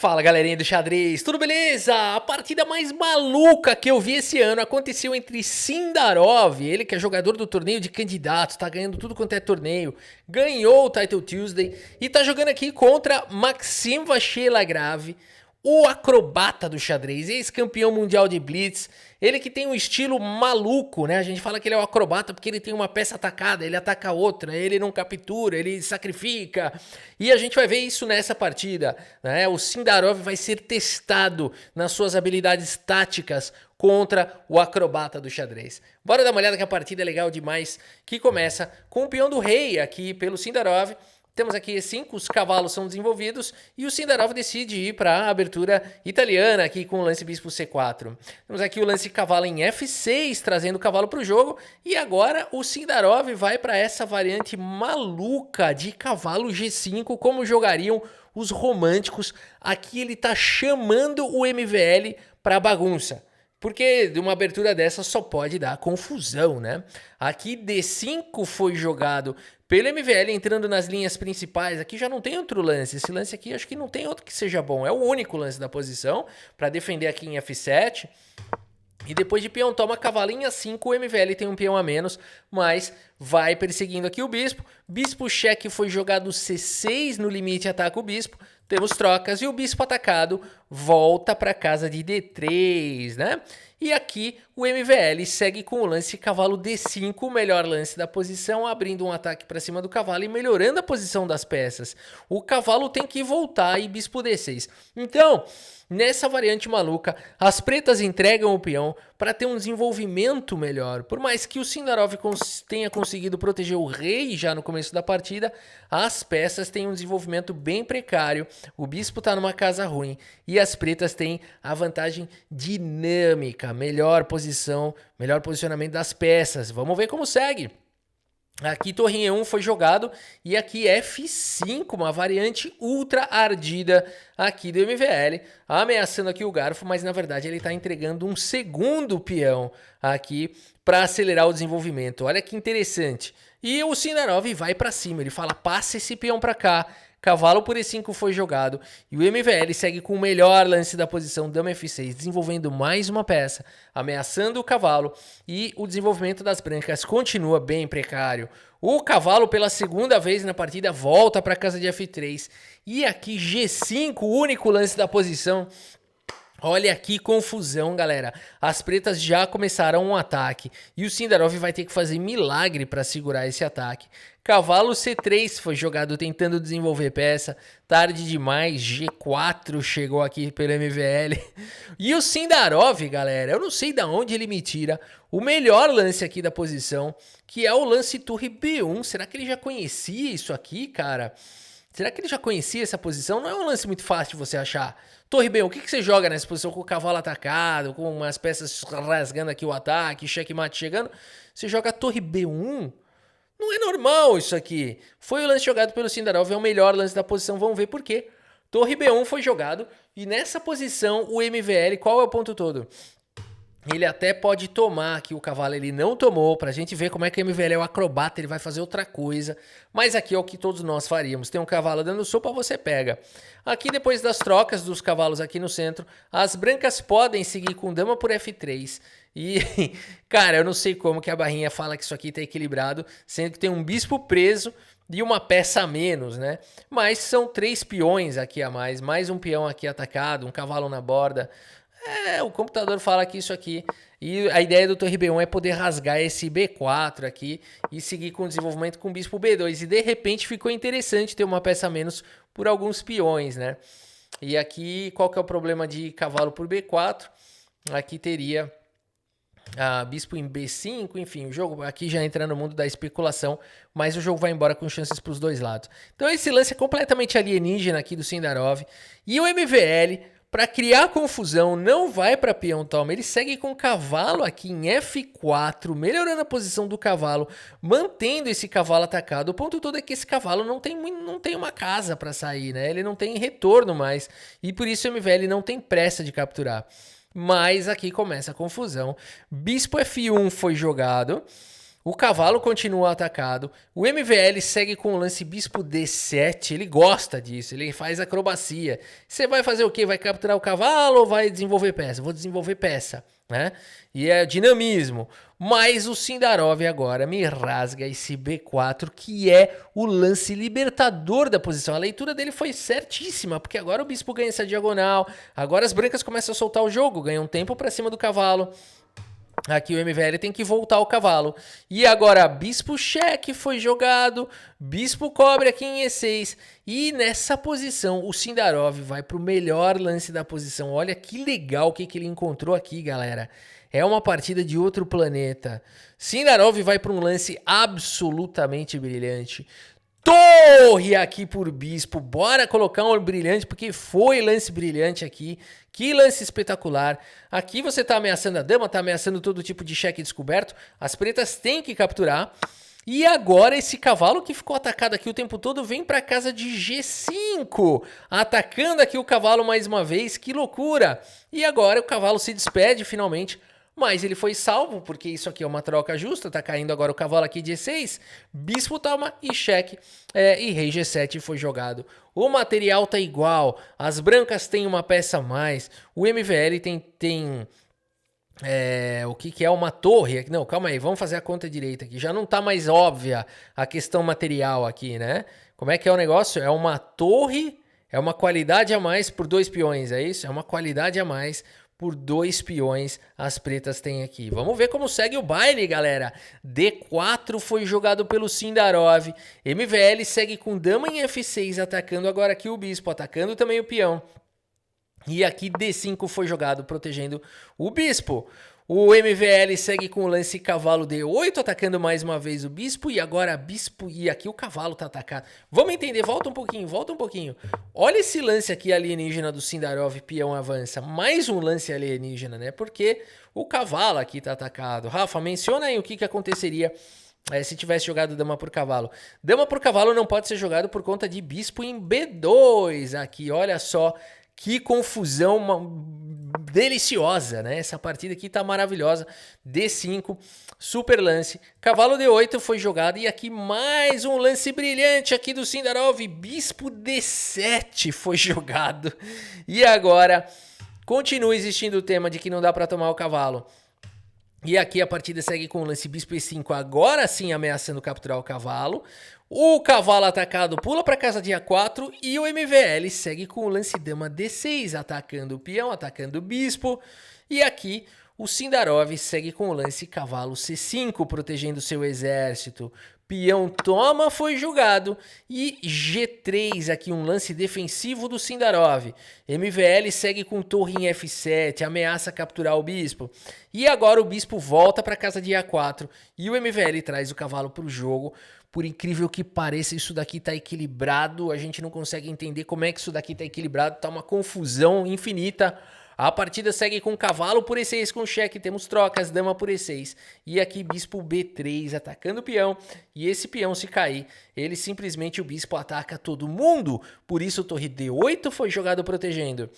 Fala galerinha do xadrez, tudo beleza? A partida mais maluca que eu vi esse ano aconteceu entre Sindarov, ele que é jogador do torneio de candidatos, tá ganhando tudo quanto é torneio, ganhou o Title Tuesday e tá jogando aqui contra Maxim Vachier-Lagrave, o acrobata do xadrez, ex-campeão mundial de Blitz, ele que tem um estilo maluco, né? A gente fala que ele é o acrobata porque ele tem uma peça atacada, ele ataca outra, ele não captura, ele sacrifica. E a gente vai ver isso nessa partida, né? O Sindarov vai ser testado nas suas habilidades táticas contra o acrobata do xadrez. Bora dar uma olhada que a partida é legal demais, que começa com o peão do rei aqui pelo Sindarov. Temos aqui E5, os cavalos são desenvolvidos e o Sindarov decide ir para a abertura italiana aqui com o lance bispo C4. Temos aqui o lance cavalo em F6, trazendo o cavalo para o jogo. E agora o Sindarov vai para essa variante maluca de cavalo G5, como jogariam os românticos. Aqui ele está chamando o MVL para bagunça. Porque de uma abertura dessa só pode dar confusão, né? Aqui D5 foi jogado pelo MVL entrando nas linhas principais. Aqui já não tem outro lance. Esse lance aqui acho que não tem outro que seja bom. É o único lance da posição para defender aqui em F7. E depois de peão toma cavalinho A5, o MVL tem um peão a menos, mas vai perseguindo aqui o bispo. Bispo cheque foi jogado C6, no limite ataca o bispo. Temos trocas e o bispo atacado volta para casa de D3, né? E aqui o MVL segue com o lance cavalo D5, o melhor lance da posição, abrindo um ataque para cima do cavalo e melhorando a posição das peças. O cavalo tem que voltar e bispo D6. Então, nessa variante maluca, as pretas entregam o peão para ter um desenvolvimento melhor. Por mais que o Sindarov tenha conseguido proteger o rei já no começo da partida, as peças têm um desenvolvimento bem precário. O bispo está numa casa ruim e as pretas têm a vantagem dinâmica, melhor posição, melhor posicionamento das peças. Vamos ver como segue. Aqui torre E1 foi jogado e aqui F5, uma variante ultra ardida aqui do MVL, ameaçando aqui o garfo, mas na verdade ele está entregando um segundo peão aqui para acelerar o desenvolvimento. Olha que interessante. E o Sindarov vai para cima, ele fala passa esse peão para cá. Cavalo por E5 foi jogado e o MVL segue com o melhor lance da posição dama F6, desenvolvendo mais uma peça, ameaçando o cavalo e o desenvolvimento das brancas continua bem precário. O cavalo pela segunda vez na partida volta para casa de F3 e aqui G5, o único lance da posição. Olha que confusão, galera. As pretas já começaram um ataque e o Sindarov vai ter que fazer milagre para segurar esse ataque. Cavalo C3 foi jogado tentando desenvolver peça. Tarde demais, G4 chegou aqui pelo MVL. E o Sindarov, galera, eu não sei de onde ele me tira o melhor lance aqui da posição, que é o lance torre B1. Será que ele já conhecia isso aqui, cara? Será que ele já conhecia essa posição? Não é um lance muito fácil de você achar. Torre B1, o que você joga nessa posição com o cavalo atacado, com umas peças rasgando aqui o ataque, checkmate chegando? Você joga torre B1? Não é normal isso aqui. Foi o lance jogado pelo Sindarov, é o melhor lance da posição, vamos ver por quê. Torre B1 foi jogado e nessa posição o MVL, qual é o ponto todo? Ele até pode tomar aqui o cavalo, ele não tomou, pra gente ver como é que o MVL é o acrobata, ele vai fazer outra coisa. Mas aqui é o que todos nós faríamos, tem um cavalo dando sopa, você pega. Aqui depois das trocas dos cavalos aqui no centro, as brancas podem seguir com dama por F3. E, cara, eu não sei como que a barrinha fala que isso aqui tá equilibrado, sendo que tem um bispo preso e uma peça a menos, né? Mas são 3 peões aqui a mais um peão aqui atacado, um cavalo na borda. O computador fala que isso aqui, e a ideia do torre B1 é poder rasgar esse B4 aqui e seguir com o desenvolvimento com o bispo B2, e de repente ficou interessante ter uma peça a menos por alguns peões, né? E aqui, qual que é o problema de cavalo por B4? Aqui teria bispo em B5, enfim, o jogo aqui já entra no mundo da especulação, mas o jogo vai embora com chances para os dois lados. Então esse lance é completamente alienígena aqui do Sindarov, e o MVL, para criar confusão, não vai para peão toma, ele segue com o cavalo aqui em F4, melhorando a posição do cavalo, mantendo esse cavalo atacado. O ponto todo é que esse cavalo não tem uma casa para sair, né? Ele não tem retorno mais, e por isso o MVL não tem pressa de capturar. Mas aqui começa a confusão. Bispo F1 foi jogado. O cavalo continua atacado. O MVL segue com o lance bispo D7. Ele gosta disso. Ele faz acrobacia. Você vai fazer o quê? Vai capturar o cavalo ou vai desenvolver peça? Vou desenvolver peça, né? E é dinamismo. Mas o Sindarov agora me rasga esse B4, que é o lance libertador da posição. A leitura dele foi certíssima, porque agora o bispo ganha essa diagonal. Agora as brancas começam a soltar o jogo, ganham tempo para cima do cavalo. Aqui o MVL tem que voltar o cavalo. E agora bispo cheque foi jogado. Bispo cobre aqui em E6. E nessa posição o Sindarov vai para o melhor lance da posição. Olha que legal o que ele encontrou aqui, galera. É uma partida de outro planeta. Sindarov vai para um lance absolutamente brilhante. Torre aqui por bispo, bora colocar um brilhante, porque foi lance brilhante aqui, que lance espetacular. Aqui você tá ameaçando a dama, tá ameaçando todo tipo de cheque descoberto, as pretas têm que capturar. E agora esse cavalo que ficou atacado aqui o tempo todo vem para casa de G5, atacando aqui o cavalo mais uma vez, que loucura. E agora o cavalo se despede finalmente. Mas ele foi salvo, porque isso aqui é uma troca justa, tá caindo agora o cavalo aqui de E6, bispo toma e cheque, e rei G7 foi jogado. O material tá igual, as brancas têm uma peça a mais, o MVL tem o que é uma torre, não, calma aí, vamos fazer a conta direita aqui, já não tá mais óbvia a questão material aqui, né? Como é que é o negócio? É uma torre, é uma qualidade a mais por 2 peões, é isso? É uma qualidade a mais por 2 peões as pretas têm aqui. Vamos ver como segue o baile, galera. D4 foi jogado pelo Sindarov. MVL segue com dama em F6, atacando agora aqui o bispo, atacando também o peão. E aqui D5 foi jogado, protegendo o bispo. O MVL segue com o lance cavalo D8, atacando mais uma vez o bispo. E agora bispo, e aqui o cavalo tá atacado. Vamos entender, volta um pouquinho. Olha esse lance aqui alienígena do Sindarov, peão avança. Mais um lance alienígena, né? Porque o cavalo aqui tá atacado. Rafa, menciona aí o que aconteceria se tivesse jogado dama por cavalo. Dama por cavalo não pode ser jogado por conta de bispo em B2 aqui, olha só. Que confusão deliciosa, né? Essa partida aqui tá maravilhosa. D5, super lance. Cavalo D8 foi jogado. E aqui mais um lance brilhante aqui do Sindarov. Bispo D7 foi jogado. E agora continua existindo o tema de que não dá para tomar o cavalo. E aqui a partida segue com o lance bispo E5, agora sim ameaçando capturar o cavalo. O cavalo atacado pula para casa de A4 e o MVL segue com o lance dama D6, atacando o peão, atacando o bispo. E aqui o Sindarov segue com o lance cavalo C5, protegendo seu exército. Peão toma, foi jogado. E G3, aqui um lance defensivo do Sindarov. MVL segue com torre em F7, ameaça capturar o bispo. E agora o bispo volta para casa de A4 e o MVL traz o cavalo para o jogo. Por incrível que pareça, isso daqui tá equilibrado. A gente não consegue entender como é que isso daqui tá equilibrado. Tá uma confusão infinita. A partida segue com cavalo por E6 com cheque, temos trocas, dama por E6. E aqui bispo B3 atacando o peão. E esse peão se cair, ele simplesmente o bispo ataca todo mundo. Por isso torre D8 foi jogado protegendo.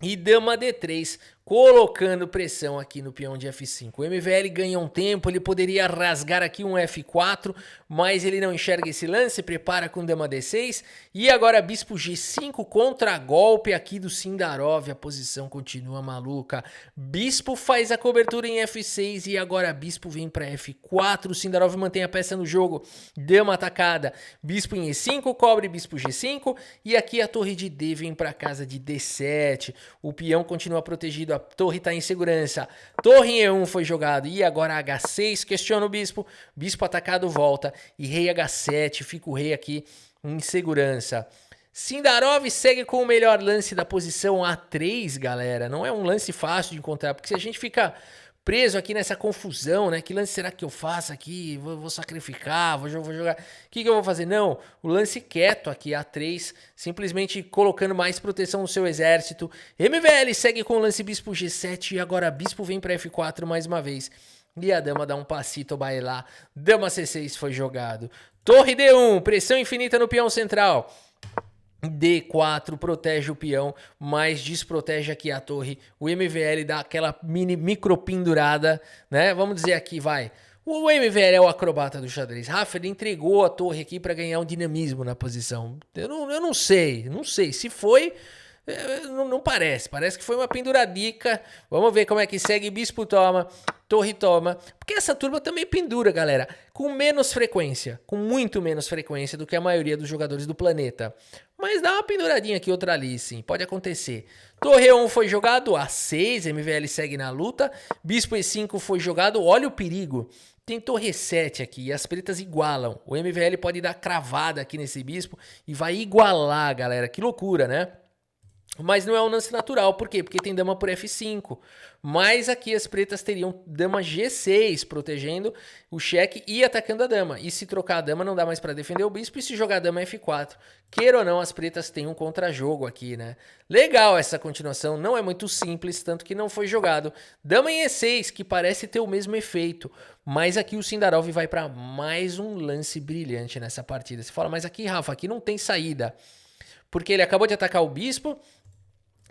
E dama D3 colocando pressão aqui no peão de F5. O MVL ganha um tempo, ele poderia rasgar aqui um F4, mas ele não enxerga esse lance, prepara com dama D6. E agora bispo G5 contra golpe aqui do Sindarov, a posição continua maluca. Bispo faz a cobertura em F6 e agora bispo vem para F4, o Sindarov mantém a peça no jogo, dama atacada. Bispo em E5, cobre bispo G5 e aqui a torre de D vem para casa de D7. O peão continua protegido, a torre está em segurança. Torre em E1 foi jogado. E agora H6, questiona o bispo. Bispo atacado volta. E rei H7, fica o rei aqui em segurança. Sindarov segue com o melhor lance da posição A3, galera. Não é um lance fácil de encontrar, porque se a gente fica preso aqui nessa confusão, né? Que lance será que eu faço aqui? Vou sacrificar, vou jogar. O que eu vou fazer? Não, o lance quieto aqui, A3, simplesmente colocando mais proteção no seu exército. MVL segue com o lance bispo G7 e agora bispo vem para F4 mais uma vez. E a dama dá um passito bailar. Dama C6 foi jogado. Torre D1, pressão infinita no peão central. D4 protege o peão, mas desprotege aqui a torre. O MVL dá aquela micro pendurada, né? Vamos dizer aqui, vai. O MVL é o acrobata do xadrez. Rafa, ele entregou a torre aqui para ganhar um dinamismo na posição. Eu não sei, não sei. Se foi, não parece. Parece que foi uma penduradica. Vamos ver como é que segue. Bispo toma, torre toma. Porque essa turma também pendura, galera. Com menos frequência. Com muito menos frequência do que a maioria dos jogadores do planeta. Mas dá uma penduradinha aqui, outra ali, sim. Pode acontecer. Torre E1 foi jogado, A6, MVL segue na luta. Bispo E5 foi jogado, olha o perigo. Tem torre E7 aqui e as pretas igualam. O MVL pode dar cravada aqui nesse bispo e vai igualar, galera. Que loucura, né? Mas não é um lance natural, por quê? Porque tem dama por F5, mas aqui as pretas teriam dama G6 protegendo o cheque e atacando a dama, e se trocar a dama não dá mais para defender o bispo, e se jogar a dama F4, queira ou não, as pretas têm um contra-jogo aqui, né? Legal essa continuação, não é muito simples, tanto que não foi jogado. Dama em E6, que parece ter o mesmo efeito, mas aqui o Sindarov vai para mais um lance brilhante nessa partida. Você fala, mas aqui, Rafa, aqui não tem saída, porque ele acabou de atacar o bispo,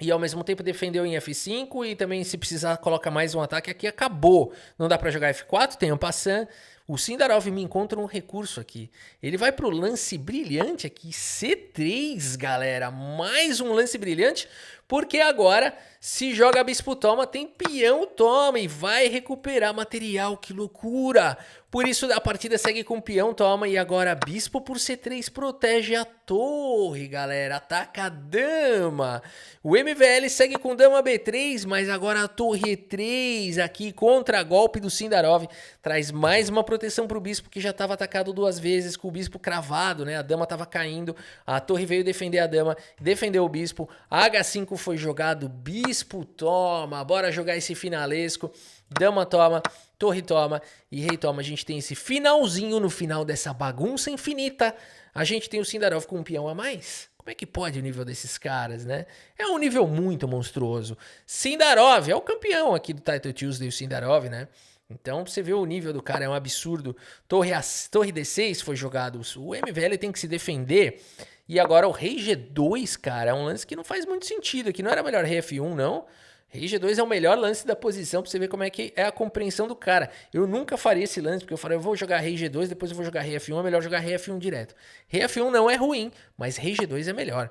e ao mesmo tempo defendeu em F5 e também se precisar coloca mais um ataque aqui, acabou. Não dá para jogar F4, tem um passant. O Sindarov me encontra um recurso aqui. Ele vai pro lance brilhante aqui, C3, galera. Mais um lance brilhante, porque agora se joga bispo toma, tem peão toma e vai recuperar material. Que loucura! Por isso a partida segue com peão toma e agora bispo por C3 protege a torre, galera. Ataca a dama. O MVL segue com dama B3, mas agora a torre E3 aqui contra golpe do Sindarov traz mais uma proteção para o bispo que já estava atacado 2 vezes com o bispo cravado, né? A dama estava caindo, a torre veio defender a dama, defendeu o bispo. H5 foi jogado, bispo toma. Bora jogar esse finalesco. Dama toma, torre toma e rei toma. A gente tem esse finalzinho no final dessa bagunça infinita. A gente tem o Sindarov com um peão a mais. Como é que pode o nível desses caras, né? É um nível muito monstruoso. Sindarov é o campeão aqui do Title Tuesday, o Sindarov, né? Então você vê o nível do cara, é um absurdo. Torre D6 foi jogado. O MVL tem que se defender. E agora o rei G2, cara, é um lance que não faz muito sentido aqui. Não era melhor rei F1, não? Rei G2 é o melhor lance da posição pra você ver como é que é a compreensão do cara. Eu nunca faria esse lance, porque eu falei, eu vou jogar rei G2, depois eu vou jogar rei F1, é melhor jogar rei F1 direto. Rei F1 não é ruim, mas rei G2 é melhor.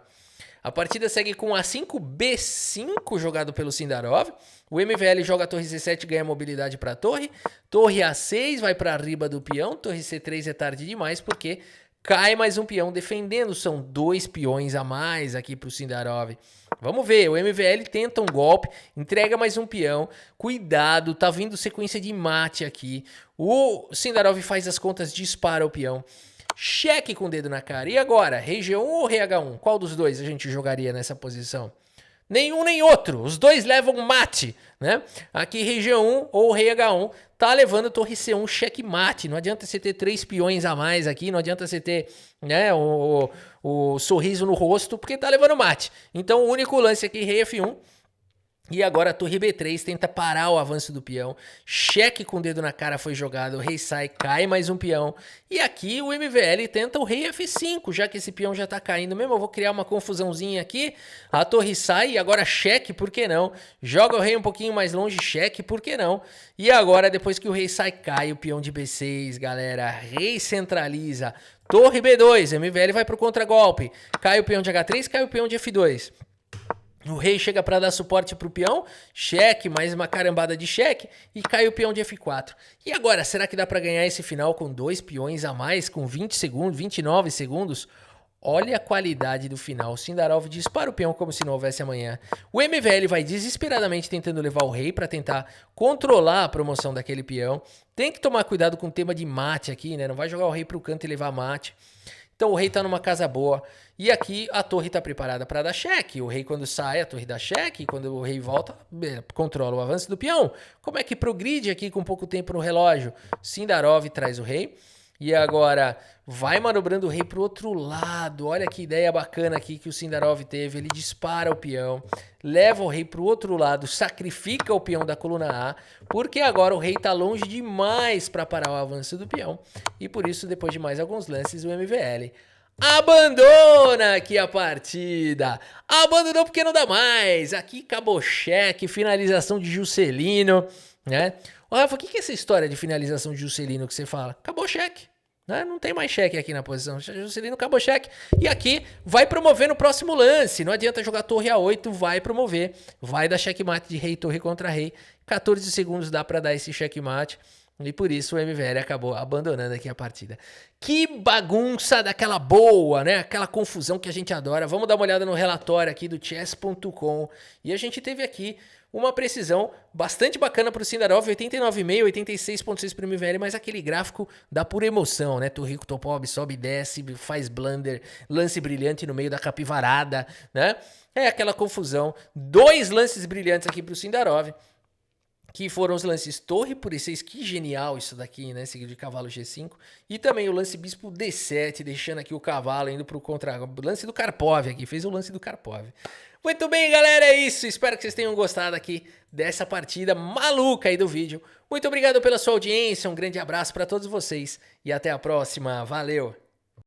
A partida segue com A5, B5 jogado pelo Sindarov. O MVL joga a torre C7 e ganha mobilidade para a torre. Torre A6 vai para a riba do peão. Torre C3 é tarde demais porque cai mais um peão defendendo. São 2 peões a mais aqui para o Sindarov. Vamos ver, o MVL tenta um golpe, entrega mais um peão. Cuidado, tá vindo sequência de mate aqui. O Sindarov faz as contas, dispara o peão. Cheque com o dedo na cara. E agora, rei G1 ou rei H1? Qual dos dois a gente jogaria nessa posição? Nenhum nem outro. Os dois levam mate, né? Aqui rei G1 ou rei H1 tá levando torre C1 cheque mate. Não adianta você ter 3 peões a mais aqui, não adianta você ter, né, o sorriso no rosto, porque tá levando mate. Então o único lance aqui, rei F1. E agora a torre B3 tenta parar o avanço do peão. Cheque com o dedo na cara foi jogado. O rei sai, cai mais um peão. E aqui o MVL tenta o rei F5, já que esse peão já tá caindo mesmo. Eu vou criar uma confusãozinha aqui. A torre sai e agora cheque, por que não? Joga o rei um pouquinho mais longe, cheque, por que não? E agora, depois que o rei sai, cai o peão de B6, galera. Rei centraliza. Torre B2, MVL vai pro contragolpe. Cai o peão de H3, cai o peão de F2. O rei chega para dar suporte pro peão, cheque, mais uma carambada de cheque e cai o peão de F4. E agora, será que dá para ganhar esse final com 2 peões a mais, com 20 segundos, 29 segundos? Olha a qualidade do final. O Sindarov dispara o peão como se não houvesse amanhã. O MVL vai desesperadamente tentando levar o rei para tentar controlar a promoção daquele peão. Tem que tomar cuidado com o tema de mate aqui, né? Não vai jogar o rei pro canto e levar mate. Então o rei tá numa casa boa. E aqui a torre tá preparada para dar cheque. O rei quando sai, a torre dá cheque. E quando o rei volta, controla o avanço do peão. Como é que progride aqui com pouco tempo no relógio? Sindarov traz o rei. E agora vai manobrando o rei pro outro lado. Olha que ideia bacana aqui que o Sindarov teve. Ele dispara o peão, leva o rei pro outro lado, sacrifica o peão da coluna A, porque agora o rei tá longe demais para parar o avanço do peão. E por isso, depois de mais alguns lances, o MVL abandona aqui a partida. Abandonou porque não dá mais. Aqui acabou cheque, finalização de Juscelino, né? Ô, Rafa, o que é essa história de finalização de Juscelino que você fala? Acabou o cheque. Né? Não tem mais cheque aqui na posição. Juscelino acabou o cheque. E aqui vai promover no próximo lance. Não adianta jogar torre A8, vai promover. Vai dar checkmate de rei, torre contra rei. 14 segundos dá pra dar esse checkmate. E por isso o MVL acabou abandonando aqui a partida. Que bagunça daquela boa, né? Aquela confusão que a gente adora. Vamos dar uma olhada no relatório aqui do chess.com. E a gente teve aqui uma precisão bastante bacana para o Sindarov, 89,5, 86,6 para o MVL, mas aquele gráfico dá pura emoção, né? Turrico Topov sobe e desce, faz blunder, lance brilhante no meio da capivarada, né? É aquela confusão. 2 lances brilhantes aqui para o Sindarov, que foram os lances torre por E6, que genial isso daqui, né? Seguido de cavalo G5. E também o lance bispo D7, deixando aqui o cavalo indo pro contra... lance do Karpov aqui, fez o lance do Karpov. Muito bem, galera, é isso. Espero que vocês tenham gostado aqui dessa partida maluca aí do vídeo. Muito obrigado pela sua audiência, um grande abraço para todos vocês e até a próxima. Valeu!